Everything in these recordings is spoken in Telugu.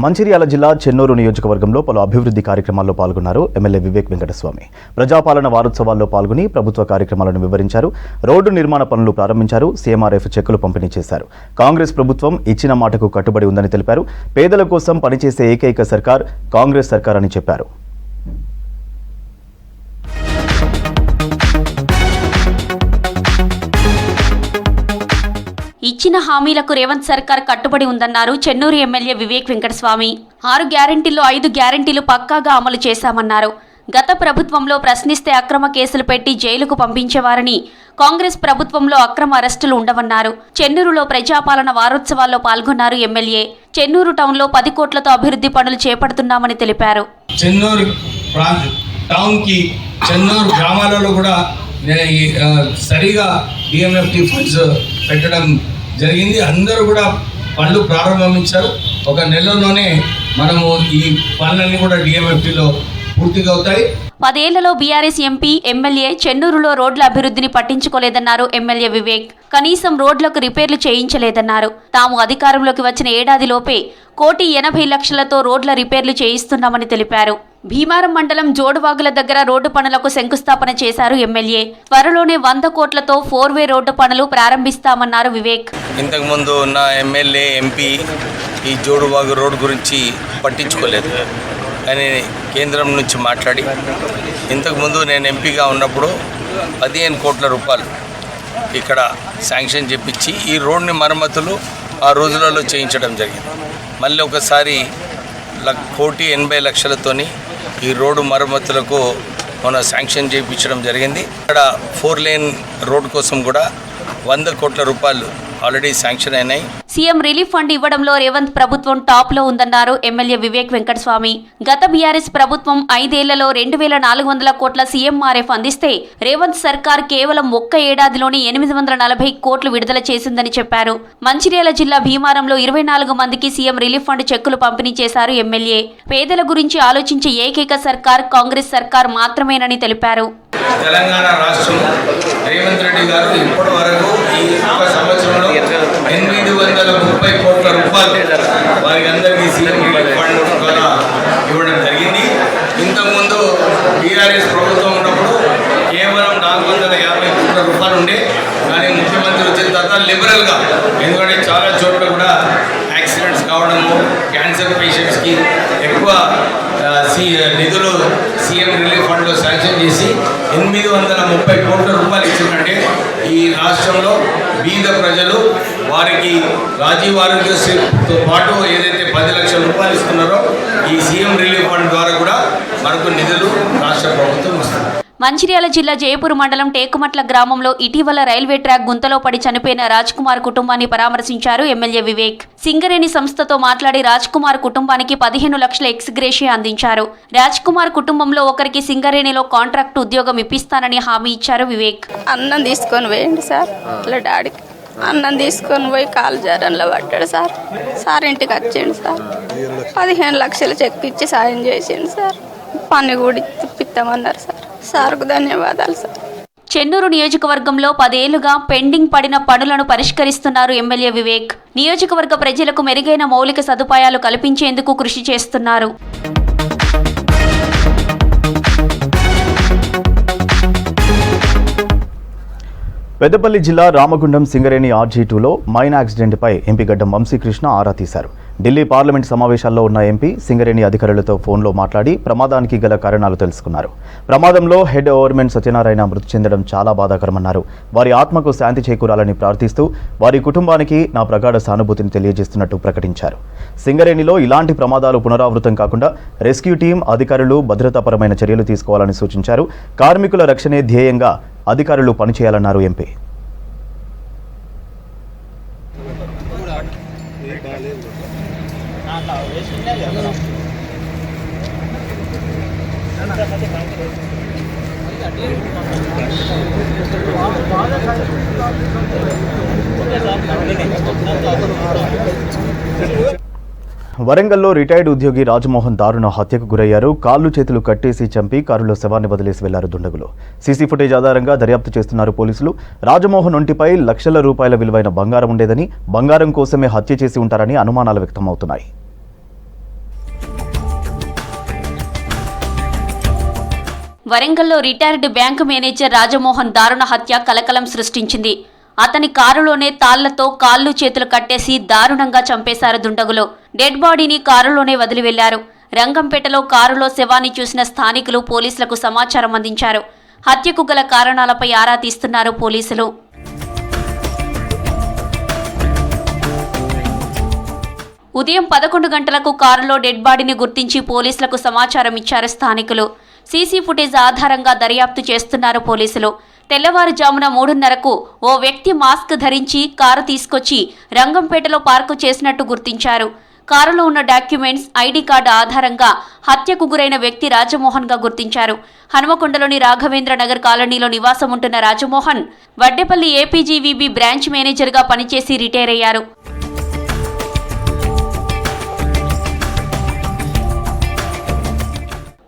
మంచిర్యాల జిల్లా చెన్నూరు నియోజకవర్గంలో పలు అభివృద్ధి కార్యక్రమాల్లో పాల్గొన్నారు ఎమ్మెల్యే వివేక్ వెంకటస్వామి. ప్రజాపాలన వారోత్సవాల్లో పాల్గొని ప్రభుత్వ కార్యక్రమాలను వివరించారు. రోడ్డు నిర్మాణ పనులు ప్రారంభించారు. సీఎంఆర్ఎఫ్ చెక్కులు పంపిణీ చేశారు. కాంగ్రెస్ ప్రభుత్వం ఇచ్చిన మాటకు కట్టుబడి ఉందని తెలిపారు. పేదల కోసం పనిచేసే ఏకైక సర్కార్ కాంగ్రెస్ సర్కార్ అని చెప్పారు. ఇచ్చిన హామీలకు రేవంత్ సర్కార్ కట్టుబడి ఉందన్నారు చెన్నూరు ఎమ్మెల్యే వివేక్ వెంకటస్వామి. 6 గ్యారెంటీల్లో 5 గ్యారెంటీలు పక్కాగా అమలు చేశామన్నారు. గత ప్రభుత్వంలో ప్రశ్నిస్తే అక్రమ కేసులు పెట్టి జైలుకు పంపించేవారని, కాంగ్రెస్ ప్రభుత్వంలో అక్రమ అరెస్టులు ఉండవన్నారు. చెన్నూరులో ప్రజాపాలన వారోత్సవాల్లో పాల్గొన్నారు ఎమ్మెల్యే. చెన్నూరు టౌన్లో 10 కోట్లతో అభివృద్ధి పనులు చేపడుతున్నామని తెలిపారు. చెన్నూరు గ్రామాలలో కూడా సరిగా డిఎంఎఫ్టి ఫండ్స్ పెట్టడం జరిగింది. అందరూ కూడా పనులు ప్రారంభించారు. ఒక నెలలోనే మనము ఈ పనులన్నీ కూడా డిఎంఎఫ్టిలో పూర్తిగా అవుతాయి. 10 ఏళ్లలో బీఆర్ఎస్ ఎంపీ, ఎమ్మెల్యే చెన్నూరులో రోడ్ల అభివృద్ధిని పట్టించుకోలేదన్నారు ఎమ్మెల్యే వివేక్. కనీసం రోడ్లకు రిపేర్లు చేయించలేదన్నారు. తాము అధికారంలోకి వచ్చిన ఏడాదిలోపే 1,80,00,000తో రోడ్ల రిపేర్లు చేయిస్తున్నామని తెలిపారు. భీమారం మండలం జోడువాగుల దగ్గర రోడ్డు పనులకు శంకుస్థాపన చేశారు ఎమ్మెల్యే. త్వరలోనే 100 కోట్లతో 4-వే రోడ్డు పనులు ప్రారంభిస్తామన్నారు వివేక్. ఇంతకుముందు ఉన్న ఎమ్మెల్యే, ఎంపీ ఈ జోడువాగు రోడ్డు గురించి పట్టించుకోలేదు. కానీ కేంద్రం నుంచి మాట్లాడి ఇంతకుముందు నేను ఎంపీగా ఉన్నప్పుడు 15 కోట్ల రూపాయలు ఇక్కడ శాంక్షన్ చేపించి ఈ రోడ్ని మరమ్మతులు ఆ రోజులలో చేయించడం జరిగింది. మళ్ళీ ఒకసారి 1,80,00,000తోని ఈ రోడ్డు మరమ్మతులకు మనం శాంక్షన్ చేయించడం జరిగింది. ఇక్కడ 4 లేన్ రోడ్ కోసం కూడా 100 కోట్ల రూపాయలు ఆల్రెడీ శాంక్షన్ అయినాయి. సీఎం రిలీఫ్ ఫండ్ ఇవ్వడంలో రేవంత్ ప్రభుత్వం టాప్ లో ఉందన్నారు ఎమ్మెల్యే వివేక్ వెంకటస్వామి. గత బీఆర్ఎస్ ప్రభుత్వం 5 ఏళ్లలో 2,400 కోట్ల సీఎంఆర్ఎఫ్ అందిస్తే రేవంత్ సర్కార్ కేవలం 1 ఏడాదిలోనే 840 కోట్లు విడుదల చేసిందని చెప్పారు. మంచిర్యాల జిల్లా భీమారంలో 24 మందికి సీఎం రిలీఫ్ ఫండ్ చెక్కులు పంపిణీ చేశారు ఎమ్మెల్యే. పేదల గురించి ఆలోచించే ఏకైక సర్కార్ కాంగ్రెస్ సర్కార్ మాత్రమేనని తెలిపారు. తెలంగాణ రాష్ట్రం రేవంత్ రెడ్డి గారు ఇప్పటి వరకు ఈ సంవత్సరంలో 830 కోట్ల రూపాయలు వారికి అందరికీ సీఎం రిలీఫ్ ఫండ్ ద్వారా ఇవ్వడం జరిగింది. ఇంతకుముందు బీఆర్ఎస్ ప్రభుత్వం ఉన్నప్పుడు కేవలం 450 కోట్ల రూపాయలు ఉండే. కానీ ముఖ్యమంత్రి వచ్చిన తర్వాత లిబరల్గా, ఎందుకంటే చాలా చోట్ల కూడా యాక్సిడెంట్స్ కావడము, క్యాన్సర్ పేషెంట్స్కి ఎక్కువ నిధులు సీఎం రిలీఫ్ ఫండ్లో శాంక్షన్ చేసి 830 కోట్ల రూపాయలు ఇచ్చిందంటే ఈ రాష్ట్రంలో బీద ప్రజలు వారికి రాజీవ్ ఆరోగ్యశ్రీతో పాటు ఏదైతే 10 లక్షల రూపాయలు ఇస్తున్నారో ఈ సీఎం రిలీఫ్ ఫండ్ ద్వారా కూడా మనకు నిధులు రాష్ట్ర ప్రభుత్వం ఇస్తుంది. మంచిర్యాల జిల్లా జయపూర్ మండలం టేకుమట్ల గ్రామంలో ఇటీవల రైల్వే ట్రాక్ గుంతలో పడి చనిపోయిన రాజ్ కుమార్ కుటుంబాన్ని పరామర్శించారు ఎమ్మెల్యే వివేక్. సింగరేణి సంస్థతో మాట్లాడి రాజ్ కుమార్ కుటుంబానికి 15 లక్షల ఎక్స్గ్రేషియా అందించారు. రాజ్ కుమార్ కుటుంబంలో ఒకరికి సింగరేణిలో కాంట్రాక్ట్ ఉద్యోగం ఇప్పిస్తానని హామీ ఇచ్చారు వివేక్. అన్నం తీసుకొని వేయండి సార్, అలా డాడీకి అన్నం తీసుకొని పోయి కాలు జారంలో పట్టాడు సార్. సార్ ఇంటికి వచ్చేయండి సార్, 15 లక్షలు చెక్ ఇచ్చి సాయం చేసేయండి సార్. పని కూడా ఇప్పిస్తామన్నారు సార్. సార్కు ధన్యవాదాలు సార్. చెన్నూరు నియోజకవర్గంలో 10 ఏళ్లుగా పెండింగ్ పడిన పనులను పరిష్కరిస్తున్నారు ఎమ్మెల్యే వివేక్. నియోజకవర్గ ప్రజలకు మెరుగైన మౌలిక సదుపాయాలు కల్పించేందుకు కృషి చేస్తున్నారు. పెద్దపల్లి జిల్లా రామగుండం సింగరేణి RG2లో మైన్ యాక్సిడెంట్పై ఎంపీ గడ్డం వంశీకృష్ణ ఆరా తీశారు. ఢిల్లీ పార్లమెంట్ సమావేశాల్లో ఉన్న ఎంపీ సింగరేణి అధికారులతో ఫోన్లో మాట్లాడి ప్రమాదానికి గల కారణాలు తెలుసుకున్నారు. ప్రమాదంలో హెడ్ ఓవర్మెన్ సత్యనారాయణ మృతి చెందడం చాలా బాధాకరమన్నారు. వారి ఆత్మకు శాంతి చేకూరాలని ప్రార్థిస్తూ వారి కుటుంబానికి నా ప్రగాఢ సానుభూతిని తెలియజేస్తున్నట్టు ప్రకటించారు. సింగరేణిలో ఇలాంటి ప్రమాదాలు పునరావృతం కాకుండా రెస్క్యూ టీం, అధికారులు భద్రతాపరమైన చర్యలు తీసుకోవాలని సూచించారు. కార్మికుల రక్షణే ధ్యేయంగా అధికారులు పనిచేయాలన్నారు ఎంపీ. వరంగల్లో రిటైర్డ్ ఉద్యోగి రాజమోహన్ దారుణ హత్యకు గురయ్యారు. కాళ్ళు చేతులు కట్టేసి చంపి కారులో శవాన్ని వదిలేసి వెళ్లారు దుండగులు. సీసీ ఫుటేజ్ ఆధారంగా దర్యాప్తు చేస్తున్నారు పోలీసులు. రాజమోహన్ ఒంటిపై లక్షల రూపాయల విలువైన బంగారం ఉండేదని, బంగారం కోసమే హత్య చేసి ఉంటారని అనుమానాలు వ్యక్తమవుతున్నాయి. వరంగల్లో రిటైర్డ్ బ్యాంకు మేనేజర్ రాజమోహన్ దారుణ హత్య కలకలం సృష్టించింది. అతని కారులోనే తాళ్లతో కాళ్ళు చేతులు కట్టేసి దారుణంగా చంపేశారు దుండగులు. డెడ్ బాడీని కారులోనే వదిలి వెళ్లారు. రంగంపేటలో కారులో శవాన్ని చూసిన స్థానికులు పోలీసులకు సమాచారం అందించారు. హత్యకు గల కారణాలపై ఆరా తీస్తున్నారు పోలీసులు. ఉదయం 11 గంటలకు కారులో డెడ్ బాడీని గుర్తించి పోలీసులకు సమాచారం ఇచ్చారు స్థానికులు. సీసీ ఫుటేజ్ ఆధారంగా దర్యాప్తు చేస్తున్నారు పోలీసులు. తెల్లవారుజామున 3:30కు ఓ వ్యక్తి మాస్క్ ధరించి కారు తీసుకొచ్చి రంగంపేటలో పార్కు చేసినట్టు గుర్తించారు. కారులో ఉన్న డాక్యుమెంట్స్, ఐడి కార్డు ఆధారంగా హత్యకు గురైన వ్యక్తి రాజమోహన్గా గుర్తించారు. హనుమకొండలోని రాఘవేంద్ర నగర్ కాలనీలో నివాసం ఉంటున్న రాజమోహన్ వడ్డేపల్లి ఏపీజీవీబీ బ్రాంచ్ మేనేజర్గా పనిచేసి రిటైర్ అయ్యారు.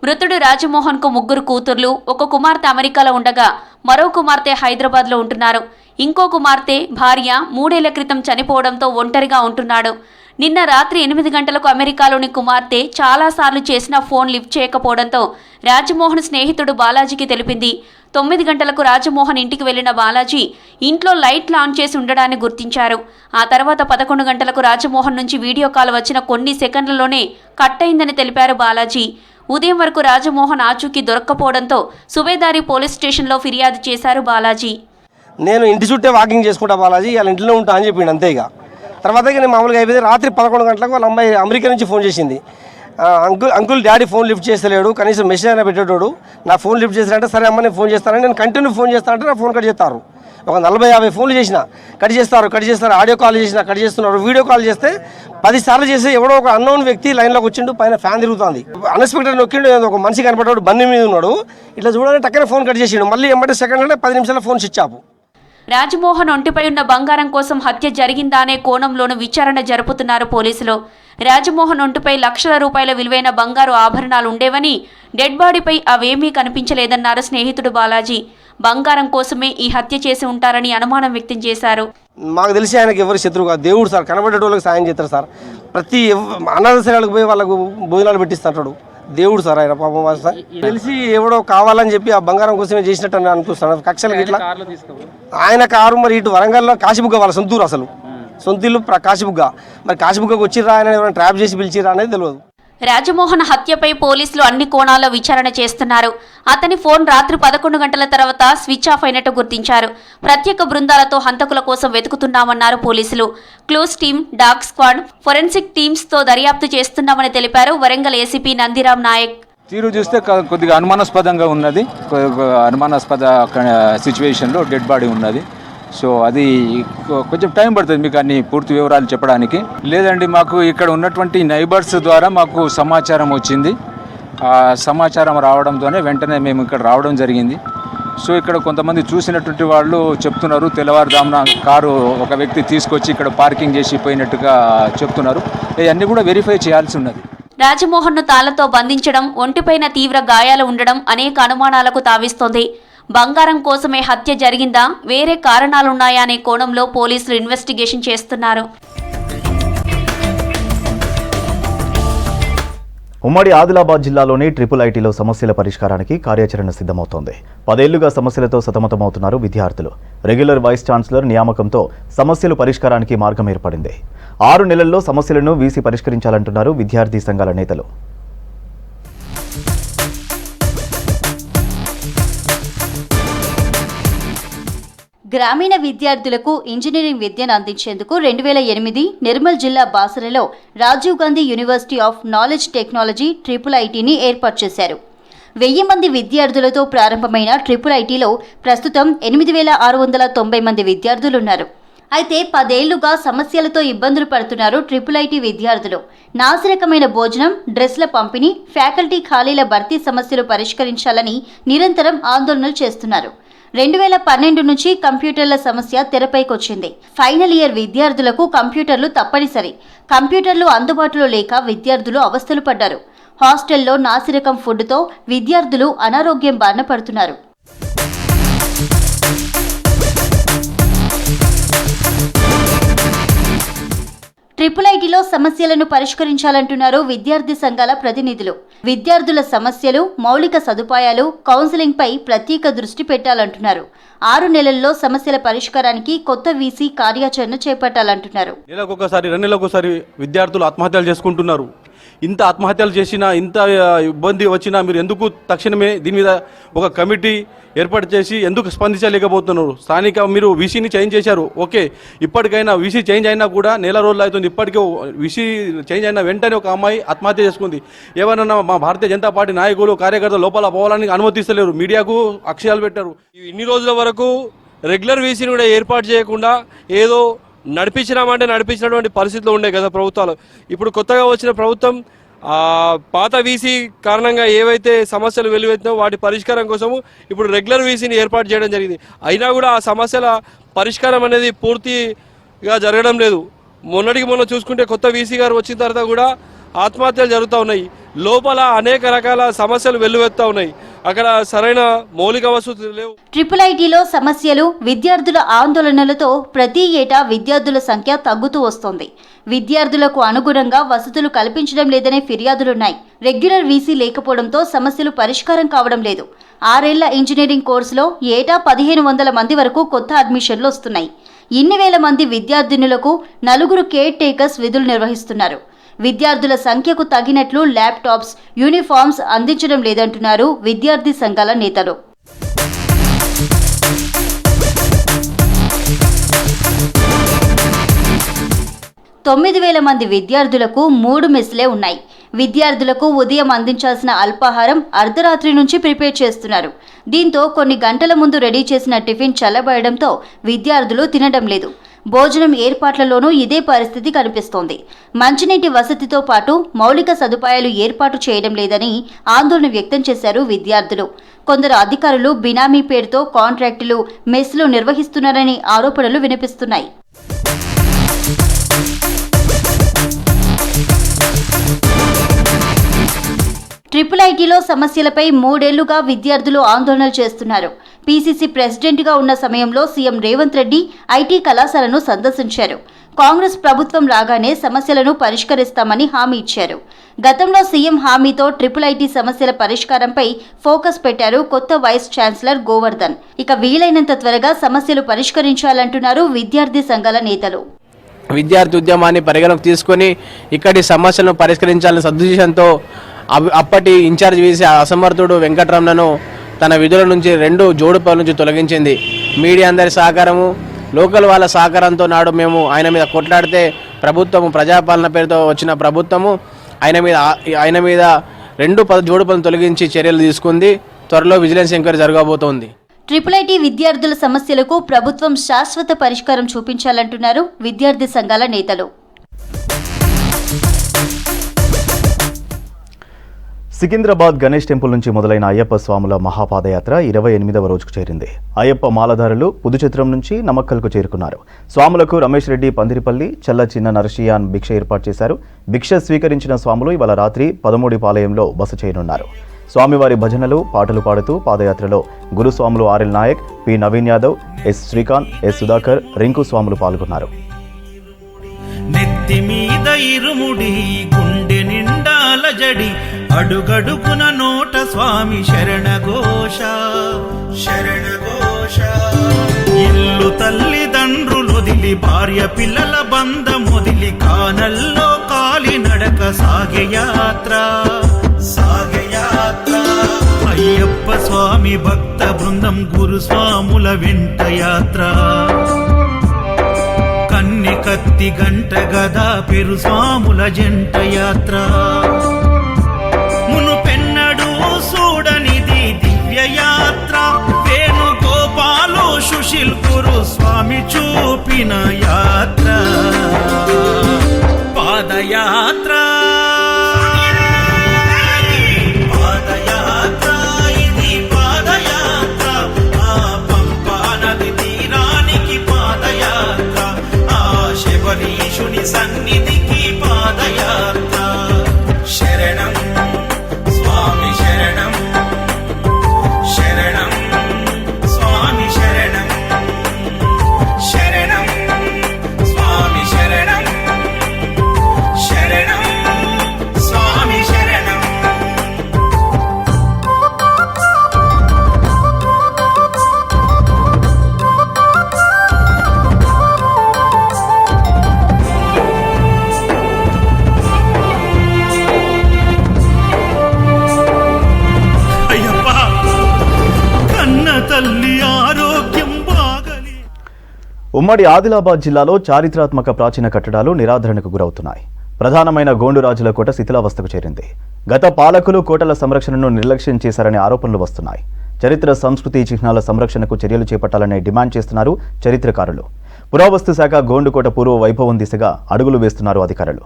మృతుడు రాజమోహన్కు 3 కూతుర్లు, ఒక కుమార్తె అమెరికాలో ఉండగా మరో కుమార్తె హైదరాబాద్లో ఉంటున్నారు. ఇంకో కుమార్తె భార్య 3 ఏళ్ల క్రితం చనిపోవడంతో ఒంటరిగా ఉంటున్నాడు. నిన్న రాత్రి 8 గంటలకు అమెరికాలోని కుమార్తె చాలాసార్లు చేసిన ఫోన్ లిఫ్ట్ చేయకపోవడంతో రాజమోహన్ స్నేహితుడు బాలాజీకి తెలిపింది. 9 గంటలకు రాజమోహన్ ఇంటికి వెళ్లిన బాలాజీ ఇంట్లో లైట్లు ఆన్ చేసి ఉండడాన్ని గుర్తించారు. ఆ తర్వాత 11 గంటలకు రాజమోహన్ నుంచి వీడియో కాల్ వచ్చిన కొన్ని సెకండ్లలోనే కట్ అయిందని తెలిపారు బాలాజీ. ఉదయం వరకు రాజమోహన్ ఆచూకీ దొరక్కపోవడంతో సుబేదారి పోలీస్ స్టేషన్లో ఫిర్యాదు చేశారు బాలాజీ. నేను ఇంటి చుట్టే వాకింగ్ చేసుకుంటా బాలాజీ, వాళ్ళ ఇంట్లో ఉంటా అని చెప్పిండు అంతే. ఇక తర్వాత నేను మామూలుగా అయిపోయింది. రాత్రి 11 గంటలకు వాళ్ళ అమ్మాయి అమెరికా నుంచి ఫోన్ చేసింది. అంకుల్ డాడీ ఫోన్ లిఫ్ట్ చేస్తలేడు, కనీసం మెసేజ్ అయినా పెట్టేటోడు, నా ఫోన్ లిఫ్ట్ చేస్తారంటే సరే అమ్మ నేను ఫోన్ చేస్తానని నేను కంటిన్యూ ఫోన్ చేస్తానంటే నా ఫోన్ కట్ చేస్తారు. ఒక 40-50 ఫోన్లు చేసిన కట్ చేస్తారు. ఆడియో కాల్ చేసిన కట్ చేస్తున్నారు. వీడియో కాల్ చేస్తే 10 సార్లు చేస్తే ఎవడో ఒక అన్నోన్ వ్యక్తి లైన్లోకి వచ్చిండు, పైన ఫ్యాన్ తిరుగుతుంది. అన్ఎక్స్పెక్టెడ్ నొక్కిండు, ఒక మనిషి కనపడ్డాడు, బండి మీద ఉన్నాడు. ఇట్లా చూడాలని టక్కన ఫోన్ కట్ చేసిండు. మళ్ళీ ఎంబటే సెకండ్ అంటే 10 నిమిషాల ఫోన్ స్విచ్ ఆఫ్. రాజమోహన్ ఒంటిపై ఉన్న బంగారం కోసం హత్య జరిగిందా అనే కోణంలోనూ విచారణ జరుపుతున్నారు పోలీసులు. రాజమోహన్ ఒంటిపై లక్షల రూపాయల విలువైన బంగారు ఆభరణాలు ఉండేవని, డెడ్ బాడీపై అవేమీ కనిపించలేదన్నారు స్నేహితుడు బాలాజీ. బంగారం కోసమే ఈ హత్య చేసి ఉంటారని అనుమానం వ్యక్తం చేశారు. మాకు తెలిసి ఆయనకి ఎవరు శత్రువు కాదు, దేవుడు సార్. కనబడేటోళ్ళకి సాయం చేస్తారు సార్. ప్రతి అనాథశాలకు పోయి వాళ్ళకు భోజనాలు పెట్టిస్తుంటాడు, దేవుడు సార్ ఆయన. పాపం సార్ తెలిసి ఎవడో కావాలని చెప్పి ఆ బంగారం కోసమే చేసినట్టు అని అనిపిస్తాను. కక్షలకి ఇట్లా ఆయన కారు మరి ఇటు వరంగల్లో కాశీబుగ్గ వాళ్ళ సొంతూరు, అసలు సొంతూరు కాశీబుగ్గ. మరి కాశీబుగ్గకు వచ్చిర్రా ఆయన ఎవరైనా ట్రాప్ చేసి పిలిచిరా అనేది తెలియదు. రాజమోహన్ హత్యపై పోలీసులు అన్ని కోణాల్లో విచారణ చేస్తున్నారు. అతని ఫోన్ రాత్రి 11 గంటల తర్వాత స్విచ్ ఆఫ్ అయినట్టు గుర్తించారు. ప్రత్యేక బృందాలతో హంతకుల కోసం వెతుకుతున్నామన్నారు పోలీసులు. Clues team, dog squad, forensic teams తో దర్యాప్తు చేస్తున్నామని తెలిపారు వరంగల్ ఏసీపీ నందిరామ్ నాయక్. తీరు చూస్తే కొద్దిగా అనుమానాస్పదంగా ఉన్నది. అనుమానాస్పద సిచ్యువేషన్లో డెడ్ బాడీ ఉన్నది. సో అది కొంచెం టైం పడుతుంది మీకు అన్ని పూర్తి వివరాలు చెప్పడానికి. లేదండి, మాకు ఇక్కడ ఉన్నటువంటి నైబర్స్ ద్వారా మాకు సమాచారం వచ్చింది. ఆ సమాచారం రావడంతోనే వెంటనే మేము ఇక్కడ రావడం జరిగింది. సో ఇక్కడ కొంతమంది చూసినటువంటి వాళ్ళు చెప్తున్నారు, తెల్లవారుజామున కారు ఒక వ్యక్తి తీసుకొచ్చి ఇక్కడ పార్కింగ్ చేసి పోయినట్టుగా చెప్తున్నారు. ఇవన్నీ కూడా వెరిఫై చేయాల్సి ఉన్నది. రాజమోహన్ను తాళ్లతో బంధించడం, ఒంటిపైన తీవ్ర గాయాలు ఉండడం అనేక అనుమానాలకు తావిస్తోంది. బంగారం కోసమే హత్య జరిగిందా, వేరే కారణాలున్నాయా అనే కోణంలో పోలీసులు ఇన్వెస్టిగేషన్ చేస్తున్నారు. ఉమ్మడి ఆదిలాబాద్ జిల్లాలోని ట్రిపుల్ ఐటీలో సమస్యల పరిష్కారానికి కార్యాచరణ సిద్ధమవుతోంది. 10 ఏళ్లుగా సమస్యలతో సతమతమవుతున్నారు విద్యార్థులు. రెగ్యులర్ వైస్ ఛాన్సలర్ నియామకంతో సమస్యలు పరిష్కారానికి మార్గం ఏర్పడింది. 6 నెలల్లో సమస్యలను వీసీ పరిష్కరించాలంటున్నారు విద్యార్థి సంఘాల నేతలు. గ్రామీణ విద్యార్థులకు ఇంజనీరింగ్ విద్యను అందించేందుకు 2008 నిర్మల్ జిల్లా బాసరలో Rajiv Gandhi university of knowledge technology triple ఐటీని ఏర్పాటు చేశారు. 1000 మంది విద్యార్థులతో ప్రారంభమైన ట్రిపుల్ ఐటీలో ప్రస్తుతం 8690 మంది విద్యార్థులున్నారు. అయితే 10 ఏళ్లుగా సమస్యలతో ఇబ్బందులు పడుతున్నారు ట్రిపుల్ ఐటీ విద్యార్థులు. నాసిరకమైన భోజనం, డ్రెస్ల పంపిణీ, ఫ్యాకల్టీ ఖాళీల భర్తీ సమస్యలు పరిష్కరించాలని నిరంతరం ఆందోళనలు చేస్తున్నారు. 2012 నుంచి కంప్యూటర్ల సమస్య తెరపైకొచ్చింది. ఫైనల్ ఇయర్ విద్యార్థులకు కంప్యూటర్లు తప్పనిసరి. కంప్యూటర్లు అందుబాటులో లేక విద్యార్థులు అవస్థలు పడ్డారు. హాస్టల్లో నాసిరకం ఫుడ్తో విద్యార్థులు అనారోగ్యం బారిన పడుతున్నారు. ఐటీలో సమస్యలను పరిష్కరించాలంటున్నారు విద్యార్థి సంఘాల ప్రతినిధులు. విద్యార్థుల సమస్యలు, మౌలిక సదుపాయాలు, కౌన్సిలింగ్ పై ప్రత్యేక దృష్టి పెట్టాలంటున్నారు. 6 నెలల్లో సమస్యల పరిష్కారానికి కొత్త వీసీ కార్యాచరణ చేపట్టాలంటున్నారు. నెలకొకసారి 2 నెలలకొకసారి విద్యార్థులు ఆత్మహత్యలు చేసుకుంటున్నారు. ఇంత ఆత్మహత్యలు చేసినా, ఇంత ఇబ్బంది వచ్చినా మీరు ఎందుకు తక్షణమే దీని మీద ఒక కమిటీ ఏర్పాటు చేసి ఎందుకు స్పందించలేకపోతున్నారు? స్థానిక మీరు వీసీని చేంజ్ చేశారు, ఓకే, ఇప్పటికైనా వీసీ చేంజ్ అయినా కూడా నెల రోజులు అవుతుంది. ఇప్పటికే వీసీ చేంజ్ అయిన వెంటనే ఒక అమ్మాయి ఆత్మహత్య చేసుకుంది. ఏమన్నా మా భారతీయ జనతా పార్టీ నాయకులు, కార్యకర్తలు లోపల పోవాలని అనుమతిస్తలేరు, మీడియాకు అక్షయాలు పెట్టారు. ఇన్ని రోజుల వరకు రెగ్యులర్ వీసీని కూడా ఏర్పాటు చేయకుండా ఏదో నడిపించినామంటే నడిపించినటువంటి పరిస్థితులు ఉండే కదా ప్రభుత్వాలు. ఇప్పుడు కొత్తగా వచ్చిన ప్రభుత్వం పాత వీసీ కారణంగా ఏవైతే సమస్యలు వెలువెత్తినో వాటి పరిష్కారం కోసము ఇప్పుడు రెగ్యులర్ వీసీని ఏర్పాటు చేయడం జరిగింది. అయినా కూడా ఆ సమస్యల పరిష్కారం అనేది పూర్తిగా జరగడం లేదు. మొన్నటికి మొన్న చూసుకుంటే కొత్త వీసీ గారు వచ్చిన తర్వాత కూడా ఆత్మహత్యలు జరుగుతూ ఉన్నాయి. లోపల అనేక రకాల సమస్యలు వెల్లువెత్తా ఉన్నాయి. అక్కడ సరైన మౌలిక వసతులు లేవు. ఐటీలో సమస్యలు, విద్యార్థుల ఆందోళనలతో ప్రతి ఏటా విద్యార్థుల సంఖ్య తగ్గుతూ వస్తోంది. విద్యార్థులకు అనుగుణంగా వసతులు కల్పించడం లేదనే ఫిర్యాదులున్నాయి. రెగ్యులర్ వీసీ లేకపోవడంతో సమస్యలు పరిష్కారం కావడం లేదు. 6 ఏళ్ల ఇంజనీరింగ్ కోర్సులో ఏటా 1500 మంది వరకు కొత్త అడ్మిషన్లు వస్తున్నాయి. ఇన్ని వేల మంది విద్యార్థినులకు 4 కేర్ టేకర్స్ విధులు నిర్వహిస్తున్నారు. విద్యార్థుల సంఖ్యకు తగినట్లు ల్యాప్టాప్స్, యూనిఫామ్స్ అందించడం లేదంటున్నారు విద్యార్థి సంఘాల నేతలు. 9,000 మంది విద్యార్థులకు 3 మెస్లే ఉన్నాయి. విద్యార్థులకు ఉదయం అందించాల్సిన అల్పాహారం అర్ధరాత్రి నుంచి ప్రిపేర్ చేస్తున్నారు. దీంతో కొన్ని గంటల ముందు రెడీ చేసిన టిఫిన్ చల్లబడడంతో విద్యార్థులు తినడం లేదు. భోజనం ఏర్పాట్లలోనూ ఇదే పరిస్థితి కనిపిస్తోంది. మంచినీటి వసతితో పాటు మౌలిక సదుపాయాలు ఏర్పాటు చేయడం లేదని ఆందోళన వ్యక్తం చేశారు విద్యార్థులు. కొందరు అధికారులు బినామీ పేరుతో కాంట్రాక్టులు, మెస్లు నిర్వహిస్తున్నారని ఆరోపణలు వినిపిస్తున్నాయి. ఐటీలో సమస్యలపై 3 ఏళ్లుగా విద్యార్థులు ఆందోళనలు చేస్తున్నారు. పీసీసీ ప్రెసిడెంట్గా ఉన్న సమయంలో సీఎం రేవంత్ రెడ్డి ఐటీ కళాశాలను సందర్శించారు. కాంగ్రెస్ ప్రభుత్వం రాగానే సమస్యలను పరిష్కరిస్తామని హామీ ఇచ్చారు. గతంలో సీఎం హామీతో ఐటీ సమస్యల పరిష్కారంపై ఫోకస్ పెట్టారు కొత్త వైస్ ఛాన్సలర్ గోవర్ధన్. ఇక వీలైనంత త్వరగా సమస్యలు పరిష్కరించాలంటున్నారు విద్యార్థి సంఘాల నేతలు. విద్యార్థి ఉద్యమాన్ని పరిగణకు తీసుకొని ఇక్కడి సమస్యలను పరిష్కరించాలని సదుద్దేశంతో అప్పటి ఇన్ఛార్జ్ వీసీ అసమర్థుడు వెంకటరమణను తన విధుల నుంచి 2 జోడు పనుల నుంచి తొలగించింది. మీడియా అందరి సహకారము, లోకల్ వాళ్ళ సహకారంతో నాడు మేము ఆయన మీద కొట్లాడితే ప్రభుత్వము, ప్రజాపాలన పేరుతో వచ్చిన ప్రభుత్వము ఆయన మీద 2 జోడు పనులు తొలగించి చర్యలు తీసుకుంది. త్వరలో విజిలెన్స్ ఎంక్వైరీ జరగబోతోంది. ఐటీ విద్యార్థుల సమస్యలకు ప్రభుత్వం శాశ్వత పరిష్కారం చూపించాలంటున్నారు విద్యార్థి సంఘాల నేతలు. సికింద్రాబాద్ గణేష్ టెంపుల్ నుంచి మొదలైన అయ్యప్ప స్వాముల మహాపాదయాత్ర 28వ రోజుకు చేరింది. అయ్యప్ప మాలధారులు పుదుచిత్రం నుంచి నమక్కల్కు చేరుకున్నారు. స్వాములకు రమేష్ రెడ్డి పందిరిపల్లి, చల్ల చిన్న నరసియాన్ భిక్ష ఏర్పాటు చేశారు. భిక్ష స్వీకరించిన స్వాములు ఇవాళ రాత్రి 13 పాలయంలో బస చేయనున్నారు. స్వామివారి భజనలు, పాటలు పాడుతూ పాదయాత్రలో గురుస్వాములు R L Nayak, P Naveen Yadav, S Srikanth, S Sudhakar, Rinku స్వాములు పాల్గొన్నారు. అడుగడుకున నోట స్వామి శరణఘోష శరణఘోష. ఇల్లు తల్లిదండ్రులొదిలి, భార్య పిల్లల బంధమొదిలి, కానల్లో కాలి నడక సాగయాత్ర సాగయాత్ర. అయ్యప్ప స్వామి భక్త బృందం గురుస్వాముల వెంట యాత్ర. కన్నె కత్తి గంట గదా పెరు స్వాముల జంట యాత్ర. మునుపెన్నడూ చూడనిది దివ్య యాత్ర. వేణుగోపాలు సుశీల్ గురు స్వామి చూపిన యాత్ర పాదయాత్ర. పాదయాత్ర ఇది పాదయాత్ర. ఆ పంపా నది తీరానికి పాదయాత్ర. ఆ శబరీషుని సన్నిధికి పాదయాత్ర. శరణం స్వామి శరణం శరణం స్వామి శరణం శరణం స్వామి శరణం ఉమ్మడి ఆదిలాబాద్ జిల్లాలో చారిత్రాత్మక ప్రాచీన కట్టడాలు నిరాధరణకు గురవుతున్నాయి. ప్రధానమైన గోండురాజుల కోట శిథిలావస్థకు చేరింది. గత పాలకులు కోటల సంరక్షణను నిర్లక్ష్యం చేశారనే ఆరోపణలు వస్తున్నాయి. చరిత్ర సంస్కృతి చిహ్నాల సంరక్షణకు చర్యలు చేపట్టాలని డిమాండ్ చేస్తున్నారు చరిత్రకారులు. పురావస్తు శాఖ గోండుకోట పూర్వ వైభవం దిశగా అడుగులు వేస్తున్నారు అధికారులు.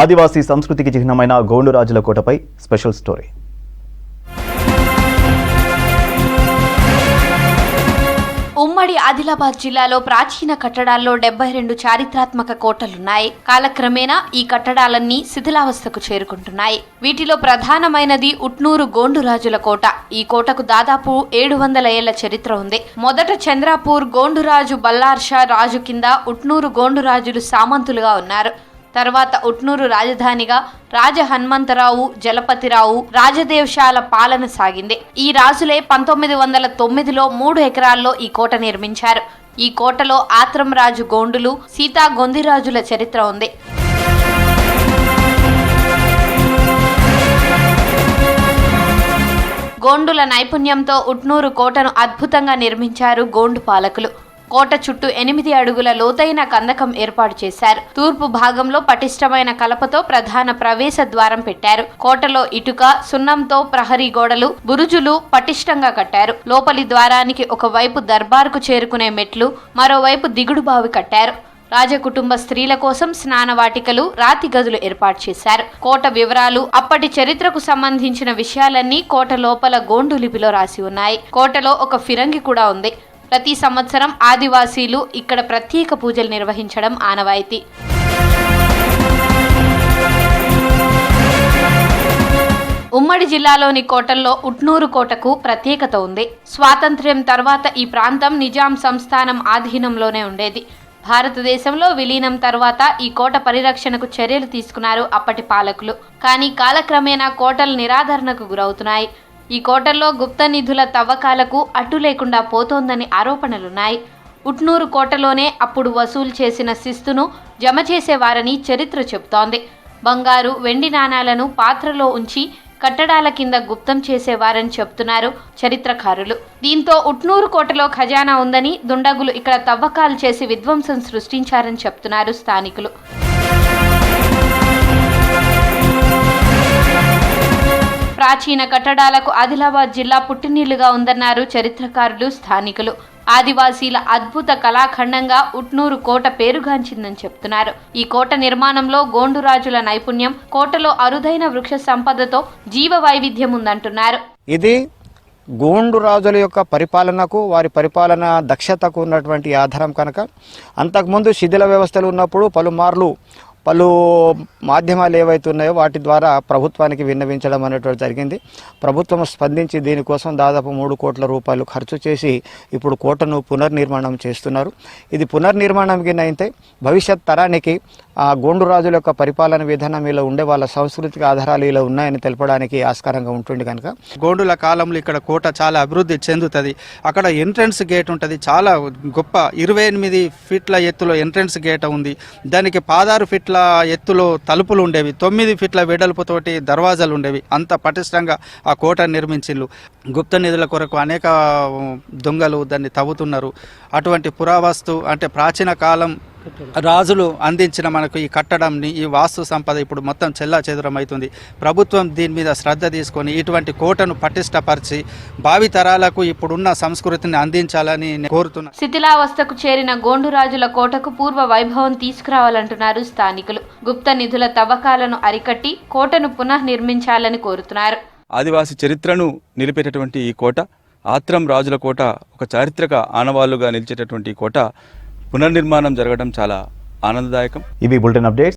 ఆదివాసీ సంస్కృతికి చిహ్నమైన గోండురాజుల కోటపై స్పెషల్ స్టోరీ. ఉమ్మడి ఆదిలాబాద్ జిల్లాలో ప్రాచీన కట్టడాల్లో 72 చారిత్రాత్మక కోటలున్నాయి. కాలక్రమేణా ఈ కట్టడాలన్నీ శిథిలావస్థకు చేరుకుంటున్నాయి. వీటిలో ప్రధానమైనది ఉట్నూరు గోండురాజుల కోట. ఈ కోటకు దాదాపు 700 ఏళ్ల చరిత్ర ఉంది. మొదట చంద్రాపూర్ గోండురాజు బల్లార్షా రాజు కింద ఉట్నూరు గోండురాజులు సామంతులుగా ఉన్నారు. తర్వాత ఉట్నూరు రాజధానిగా రాజ హనుమంతరావు, జలపతిరావు రాజదేవశాల పాలన సాగింది. ఈ రాజులే 1909లో 3 ఎకరాల్లో ఈ కోట నిర్మించారు. ఈ కోటలో ఆత్రం రాజు గోండులు, సీతా గొందిరాజుల చరిత్ర ఉంది. గోండుల నైపుణ్యంతో ఉట్నూరు కోటను అద్భుతంగా నిర్మించారు గోండు పాలకులు. కోట చుట్టూ 8 అడుగుల లోతైన కందకం ఏర్పాటు చేశారు. తూర్పు భాగంలో పటిష్టమైన కలపతో ప్రధాన ప్రవేశ ద్వారం పెట్టారు. కోటలో ఇటుక, సున్నంతో ప్రహరీ గోడలు, బురుజులు పటిష్టంగా కట్టారు. లోపలి ద్వారానికి ఒకవైపు దర్బార్కు చేరుకునే మెట్లు, మరోవైపు దిగుడు బావి కట్టారు. రాజకుటుంబ స్త్రీల కోసం స్నానవాటికలు, రాతి గదులు ఏర్పాటు చేశారు. కోట వివరాలు, అప్పటి చరిత్రకు సంబంధించిన విషయాలన్నీ కోట లోపల గోండు లిపిలో రాసి ఉన్నాయి. కోటలో ఒక ఫిరంగి కూడా ఉంది. ప్రతి సంవత్సరం ఆదివాసీలు ఇక్కడ ప్రత్యేక పూజలు నిర్వహించడం ఆనవాయితీ. ఉమ్మడి జిల్లాలోని కోటల్లో ఉట్నూరు కోటకు ప్రత్యేకత ఉంది. స్వాతంత్ర్యం తర్వాత ఈ ప్రాంతం నిజాం సంస్థానం ఆధీనంలోనే ఉండేది. భారతదేశంలో విలీనం తర్వాత ఈ కోట పరిరక్షణకు చర్యలు తీసుకున్నారు అప్పటి పాలకులు. కానీ కాలక్రమేణా కోటలు నిరాధరణకు గురవుతున్నాయి. ఈ కోటల్లో గుప్త నిధుల తవ్వకాలకు అడ్డు లేకుండా పోతోందని ఆరోపణలున్నాయి. ఉట్నూరు కోటలోనే అప్పుడు వసూలు చేసిన శిస్తును జమ చేసేవారని చరిత్ర చెబుతోంది. బంగారు, వెండి నాణాలను పాత్రలో ఉంచి కట్టడాల కింద గుప్తం చేసేవారని చెబుతున్నారు చరిత్రకారులు. దీంతో ఉట్నూరు కోటలో ఖజానా ఉందని, దుండగులు ఇక్కడ తవ్వకాలు చేసి విధ్వంసం సృష్టించారని చెప్తున్నారు స్థానికులు. ప్రాచీన కట్టడాలకు ఆదిలాబాద్ జిల్లా పుట్టినీళ్లుగా ఉందన్నారు చరిత్రకారులు, స్థానికులు. ఆదివాసీల అద్భుత కళాఖండంగా ఉట్నూరు కోట పేరుగాంచిందని చెప్తున్నారు. ఈ కోట నిర్మాణంలో గోండురాజుల నైపుణ్యం, కోటలో అరుదైన వృక్ష సంపదతో జీవ వైవిధ్యం ఉందంటున్నారు. ఇది గోండు రాజుల యొక్క పరిపాలనకు, వారి పరిపాలన దక్షతకు ఉన్నటువంటి ఆధారం కనుక అంతకుముందు శిథిల వ్యవస్థలు ఉన్నప్పుడు పలు మాధ్యమాలు ఏవైతే ఉన్నాయో వాటి ద్వారా ప్రభుత్వానికి విన్నవించడం అనేటువంటి జరిగింది. ప్రభుత్వం స్పందించి దీనికోసం దాదాపు 3 కోట్ల రూపాయలు ఖర్చు చేసి ఇప్పుడు కోటను పునర్నిర్మాణం చేస్తున్నారు. ఇది పునర్నిర్మాణం కింద అయితే భవిష్యత్ తరానికి ఆ గోండు రాజుల యొక్క పరిపాలన విధానం ఇలా ఉండే వాళ్ళ సాంస్కృతిక ఆధారాలు ఇలా ఉన్నాయని తెలపడానికి ఆస్కారంగా ఉంటుంది. కనుక గోండుల కాలంలో ఇక్కడ కోట చాలా అభివృద్ధి చెందుతుంది. అక్కడ ఎంట్రన్స్ గేట్ ఉంటుంది, చాలా గొప్ప 28 ఫీట్ల ఎత్తులో ఎంట్రన్స్ గేట్ ఉంది. దానికి 16 ఫీట్ల ఎత్తులో తలుపులు ఉండేవి, 9 ఫీట్ల వెడల్పుతోటి దర్వాజాలు ఉండేవి. అంత పటిష్టంగా ఆ కోట నిర్మించిళ్ళు. గుప్త నిధుల కొరకు అనేక దొంగలు దాన్ని తవ్వుతున్నారు. అటువంటి పురావస్తు అంటే ప్రాచీన కాలం రాజులు అందించిన మనకు ఈ కట్టడంని, ఈ వాస్తు సంపద ఇప్పుడు మొత్తం చెల్లాచెదురం అవుతుంది. ప్రభుత్వం దీని మీద శ్రద్ధ తీసుకొని ఇటువంటి కోటను పటిష్టపరిచి భావి తరాలకు ఇప్పుడున్న సంస్కృతిని అందించాలని కోరుతున్నారు. శిథిలావస్థకు చేరిన గోండురాజుల కోటకు పూర్వ వైభవం తీసుకురావాలంటున్నారు స్థానికులు. గుప్త నిధుల తవ్వకాలను అరికట్టి కోటను పునఃనిర్మించాలని కోరుతున్నారు. ఆదివాసి చరిత్రను నిలిపేటటువంటి ఈ కోట, ఆత్రం రాజుల కోట, ఒక చారిత్రక ఆనవాళ్లుగా నిలిచేటటువంటి కోట పునర్నిర్మాణం జరగడం చాలా ఆనందదాయకం. ఇవి బులెటిన్ అప్డేట్స్.